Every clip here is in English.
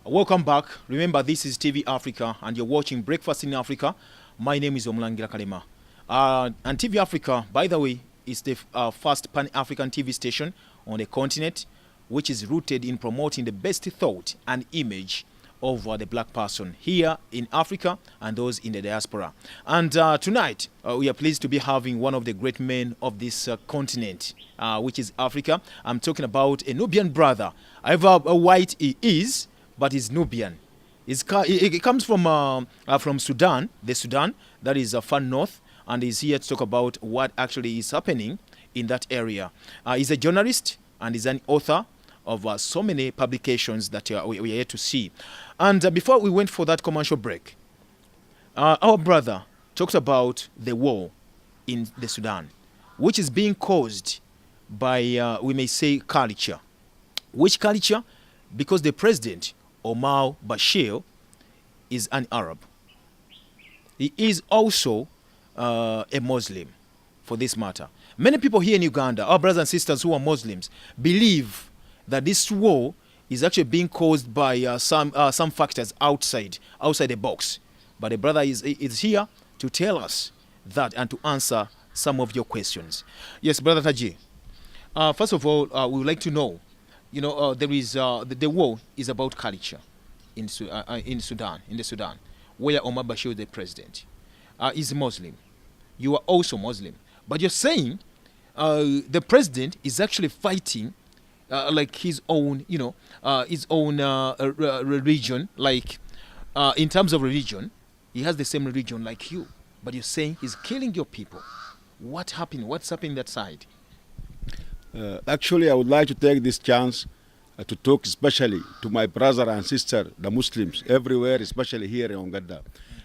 Welcome back. Remember, this is TV Africa, and you're watching Breakfast in Africa. My name is Omlangira Kalema. And TV Africa, by the way, is the first Pan-African TV station on the continent, which is rooted in promoting the best thought and image of the black person here in Africa and those in the diaspora. And tonight, we are pleased to be having one of the great men of this continent, which is Africa. I'm talking about a Nubian brother. However white he is, but he's Nubian. He comes from Sudan, the Sudan, that is far north, and he's here to talk about what actually is happening in that area. He's a journalist and he's an author of so many publications that we are here to see. And before we went for that commercial break, our brother talked about the war in the Sudan, which is being caused by, we may say, culture. Which culture? Because the president, Omar Bashir, is an Arab. He is also a Muslim, for this matter. Many people here in Uganda, our brothers and sisters who are Muslims, believe that this war is actually being caused by some factors outside the box. But the brother is here to tell us that and to answer some of your questions. Yes, Brother Taji. First of all, we would like to know, there is the war is about culture in Sudan, where Omar Bashir is the president. Is Muslim. You are also Muslim. But you're saying the president is actually fighting like his own religion. Like in terms of religion, he has the same religion like you. But you're saying he's killing your people. What's happening that side? Actually, I would like to take this chance to talk especially to my brother and sister, the Muslims, everywhere, especially here in Uganda.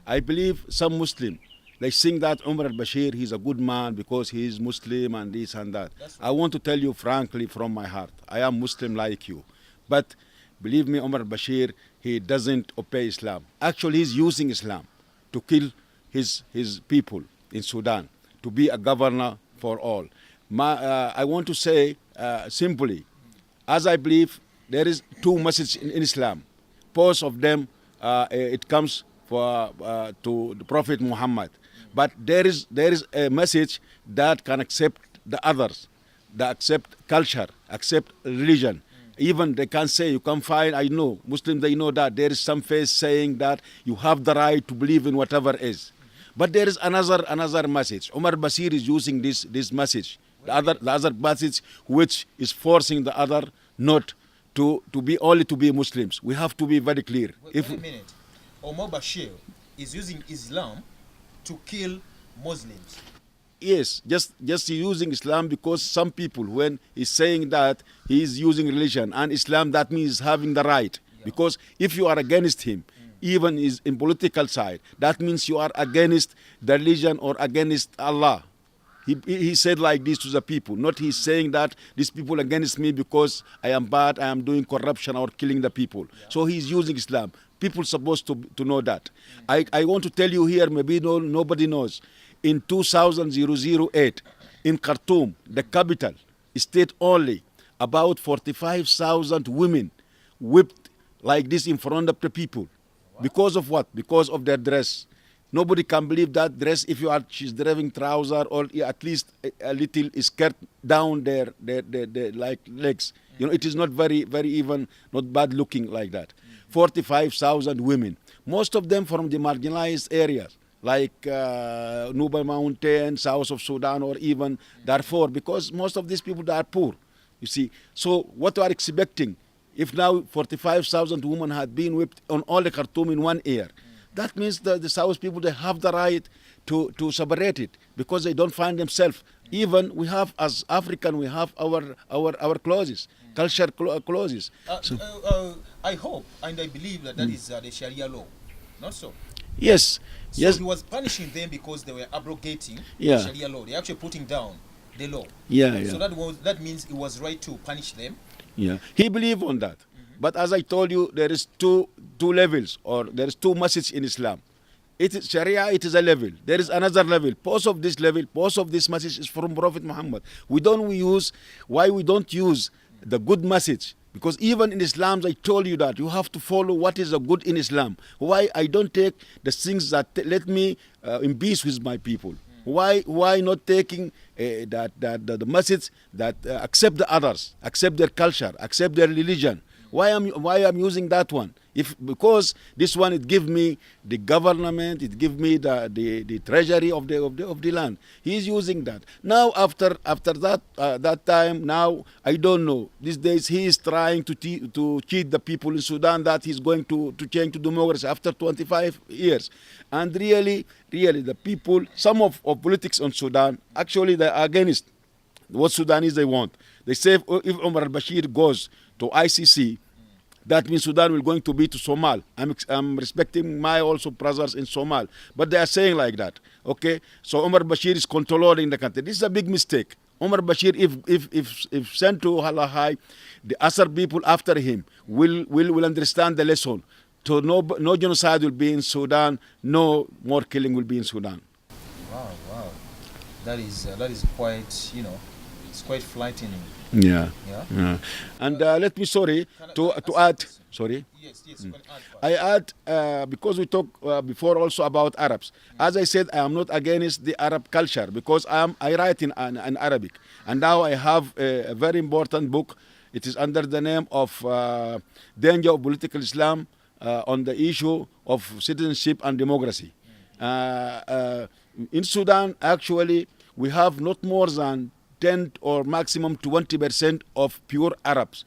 I believe some Muslims, they think that Omar al-Bashir, he's a good man because he is Muslim and this and that. I want to tell you frankly from my heart, I am Muslim like you. But believe me, Omar al-Bashir, he doesn't obey Islam. Actually, he's using Islam to kill his people in Sudan, to be a governor for all. I want to say simply, as I believe, there is two messages in Islam. Both of them, it comes to the Prophet Muhammad. But there is a message that can accept the others, that accept culture, accept religion. Even they can say, you can find, I know, Muslims, they know that there is some face saying that you have the right to believe in whatever is. But there is another message. Omar Bashir is using this message. The other message which is forcing the other not to be Muslims. We have to be very clear. Wait a minute. Omar Bashir is using Islam to kill Muslims. Yes, just using Islam because some people, when he's saying that he is using religion and Islam, that means having the right. Yeah. Because if you are against him, even is in political side, that means you are against the religion or against Allah. He said like this to the people, not he's saying that these people against me because I am bad, I am doing corruption or killing the people. Yeah. So he's using Islam. People supposed to know that. I want to tell you here, maybe nobody knows. In 2008, in Khartoum, the capital, state only, about 45,000 women whipped like this in front of the people. Wow. Because of what? Because of their dress. Nobody can believe that dress if she's driving trouser or at least a little skirt down their like legs. It is not very even, not bad looking like that. 45,000 women, most of them from the marginalized areas like Nuba Mountain, south of Sudan, or even Darfur, because most of these people are poor. You see, so what we are expecting if now 45,000 women had been whipped on all the Khartoum in 1 year? That means the South people, they have the right to separate it because they don't find themselves. Even we have, as African, we have our clauses, culture clauses. I hope and I believe that is the Sharia law, not so? Yes. So yes. He was punishing them because they were abrogating the Sharia law. They're actually putting down the law. Yeah. So that means it was right to punish them. Yeah. He believed on that. But as I told you, there is two levels, or there is two messages in Islam. It is Sharia, it is a level. There is another level. Most of this level, most of this message is from Prophet Muhammad. Why we don't use the good message? Because even in Islam, I told you that you have to follow what is a good in Islam. Why I don't take the things that let me in peace with my people? Why not taking the message that accept the others, accept their culture, accept their religion? Why I'm using that one? Because this one, it give me the government, it give me the treasury of the land. He's using that. Now after that time, now I don't know. These days he is trying to cheat the people in Sudan that he's going to change to democracy after 25 years. And really the people, some of politics on Sudan, actually they are against what Sudanese they want. They say if Omar al-Bashir goes to ICC, that means Sudan will going to be to Somal. I'm respecting my also brothers in Somal, but they are saying like that. Okay, so Omar Bashir is controlling the country. This is a big mistake. Omar Bashir, if sent to Halahai, the other people after him will understand the lesson. So no genocide will be in Sudan. No more killing will be in Sudan. Wow, that is quite, it's quite frightening. Yeah. And let me to add. Sorry. Yes. You can add. I add because we talked before also about Arabs. As I said, I am not against the Arab culture because I write in Arabic, and now I have a very important book. It is under the name of Danger of Political Islam on the issue of citizenship and democracy. In Sudan, actually, we have not more than 10 or maximum 20% of pure Arabs.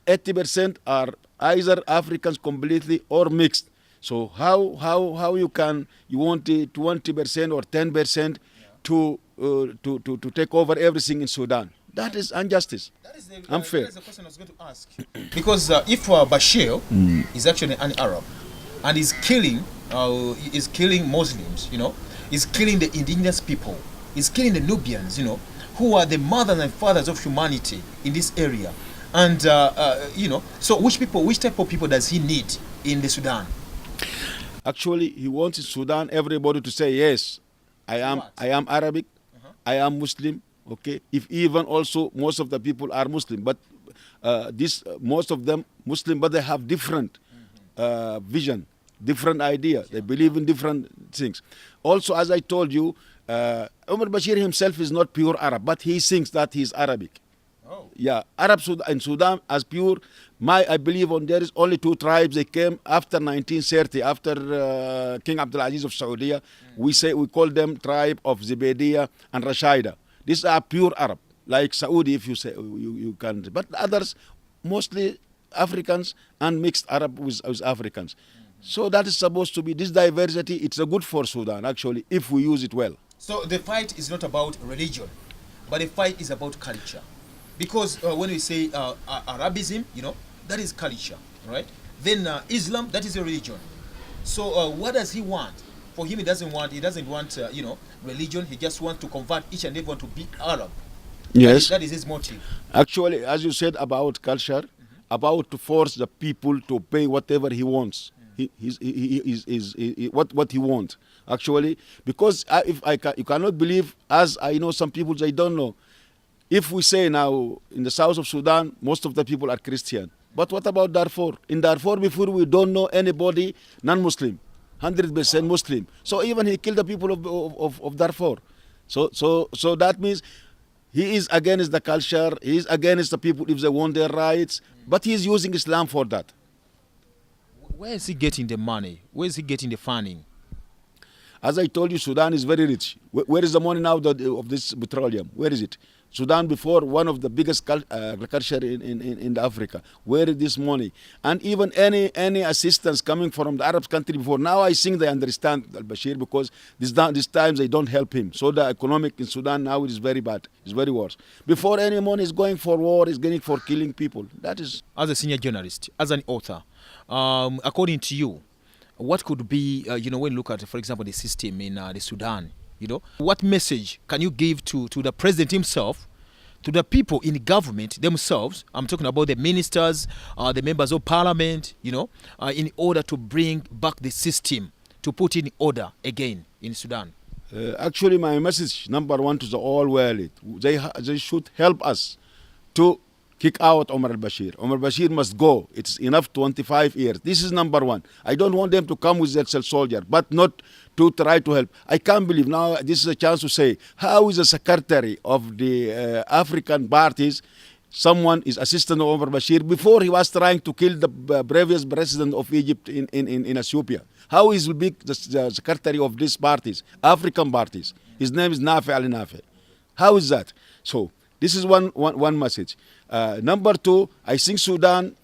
80% are either Africans completely or mixed. So how you want 20% or 10% to take over everything in Sudan? That is injustice. Unfair. That is the question I was going to ask. Because if Bashir is actually an Arab and is killing Muslims, is killing the indigenous people, is killing the Nubians, who are the mothers and fathers of humanity in this area. And, so which type of people does he need in the Sudan? Actually, he wants in Sudan everybody to say, yes, I am Arabic, I am Muslim, okay? If even also most of the people are Muslim, but most of them Muslim, but they have different vision, different idea. They believe in different things. Also, as I told you, Omar Bashir himself is not pure Arab, but he thinks that he is Arabic. Oh. Yeah, Arab in Sudan as pure. I believe there is only two tribes. They came after 1930, after King Abdul Aziz of Saudi. We call them tribe of Zebediya and Rashida. These are pure Arab, like Saudi, if you say you can. But others, mostly Africans and mixed Arab with Africans. So that is supposed to be this diversity. It's a good for Sudan actually if we use it well. So the fight is not about religion, but the fight is about culture. Because when we say Arabism, that is culture, right? Then Islam, that is a religion. So what does he want? For him, he doesn't want religion. He just wants to convert each and everyone to be Arab. Yes. That is his motive. Actually, as you said about culture, about to force the people to pay whatever he wants. What he wants. Actually, because you cannot believe, as I know some people, they don't know. If we say now in the south of Sudan, most of the people are Christian. But what about Darfur? In Darfur, before we don't know anybody non-Muslim, 100% Muslim. So even he killed the people of Darfur. So that means he is against the culture. He is against the people if they want their rights. But he is using Islam for that. Where is he getting the money? Where is he getting the funding? As I told you, Sudan is very rich. Where is the money now of this petroleum? Where is it? Sudan before, one of the biggest agriculture in Africa. Where is this money? And even any assistance coming from the Arab country before, now I think they understand al-Bashir because this time they don't help him. So the economic in Sudan now is very bad. It's very worse. Before any money is going for war, is going for killing people. That is... As a senior journalist, as an author, according to you, what could be, when you look at, for example, the system in the Sudan, what message can you give to the president himself, to the people in the government themselves? I'm talking about the ministers, the members of parliament, in order to bring back the system, to put in order again in Sudan. Actually, my message, number one, to the all world, they should help us to kick out Omar al-Bashir. Omar al-Bashir must go. It's enough 25 years. This is number one. I don't want them to come with their soldier, but not to try to help. I can't believe now this is a chance to say, how is the secretary of the African parties, someone is assistant of Omar al-Bashir before he was trying to kill the previous president of Egypt in Ethiopia? How is will be the secretary of these parties, African parties? His name is Nafi al-Nafi. How is that? So this is one message. Number two, I think Sudan,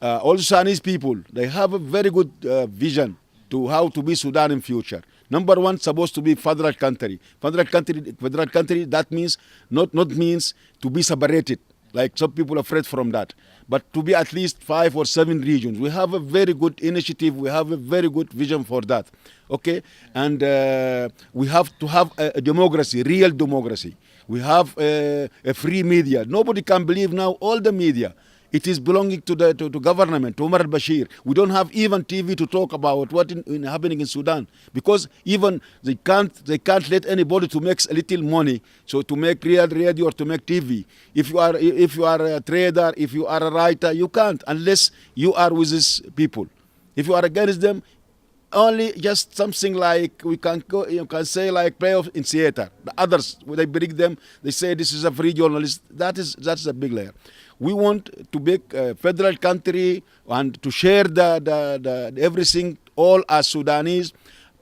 all Sudanese people, they have a very good vision to how to be Sudan in future. Number one, supposed to be federal country. Federal country. That means not means to be separated, like some people are afraid from that, but to be at least 5 or 7 regions. We have a very good initiative. We have a very good vision for that. Okay, and we have to have a democracy, real democracy. We have a free media. Nobody can believe now all the media. It is belonging to the government, to Omar al-Bashir. We don't have even TV to talk about what is happening in Sudan, because even they can't let anybody to make a little money. So to make real radio or to make TV, if you are a trader, if you are a writer, you can't unless you are with these people. If you are against them, only just something like you can say like playoff in theater. The others, when they bring them, they say this is a free journalist. That's a big layer. We want to make a federal country and to share the everything all as Sudanese,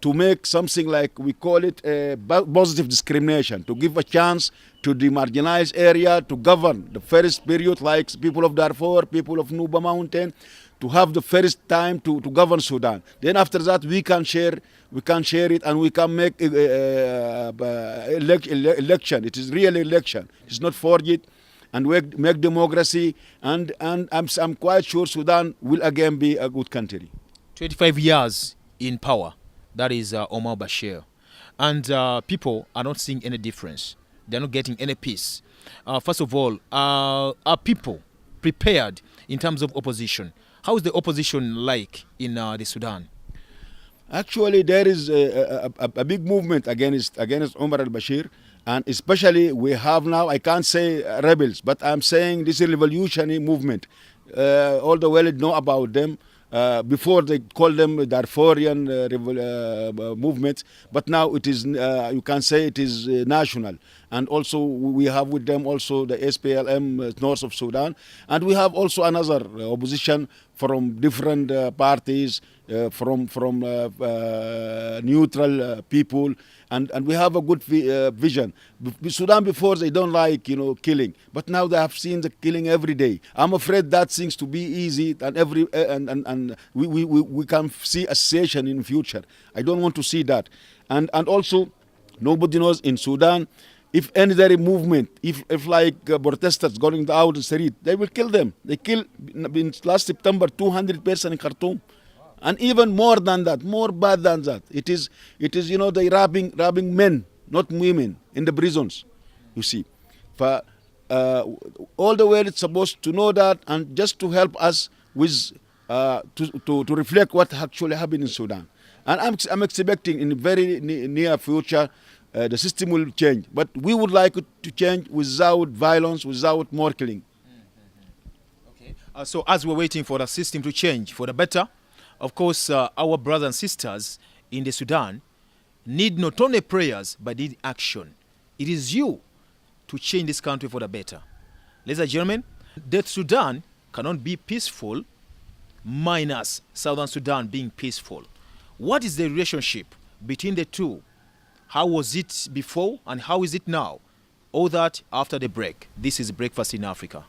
to make something like we call it a positive discrimination, to give a chance to the marginalized area to govern the first period, like people of Darfur, people of Nuba Mountain, to have the first time to govern Sudan. Then after that we can share it, and we can make election. It is real election. It's not forged, and we make democracy, and I'm quite sure Sudan will again be a good country. 25 years in power, that is Omar Bashir, and people are not seeing any difference. They're not getting any peace. First of all, are people prepared in terms of opposition? How is the opposition like in the Sudan? Actually, there is a big movement against Omar al-Bashir, and especially we have now, I can't say rebels, but I'm saying this is a revolutionary movement. All the world know about them. Before they called them Darfurian movement, but now it is, you can say it is national. And also we have with them also the SPLM north of Sudan, and we have also another opposition from different parties, from neutral people, and we have a good vision. Sudan before, they don't like killing, but now they have seen the killing every day. I'm afraid that seems to be easy, and we can see association in future. I don't want to see that, and also nobody knows in Sudan. If any movement, if like protesters going out the street, they will kill them. They killed in last September 200 persons in Khartoum, and even more than that, more bad than that. It is they robbing men, not women, in the prisons. You see, for all the world is supposed to know that, and just to help us with to reflect what actually happened in Sudan. And I'm expecting in the very near future. The system will change, but we would like it to change without violence, without more killing. Okay. So as we're waiting for the system to change for the better, of course, our brothers and sisters in the Sudan need not only prayers, but need action. It is you to change this country for the better. Ladies and gentlemen, the Sudan cannot be peaceful minus Southern Sudan being peaceful. What is the relationship between the two? How was it before and how is it now? All that after the break. This is Breakfast in Africa.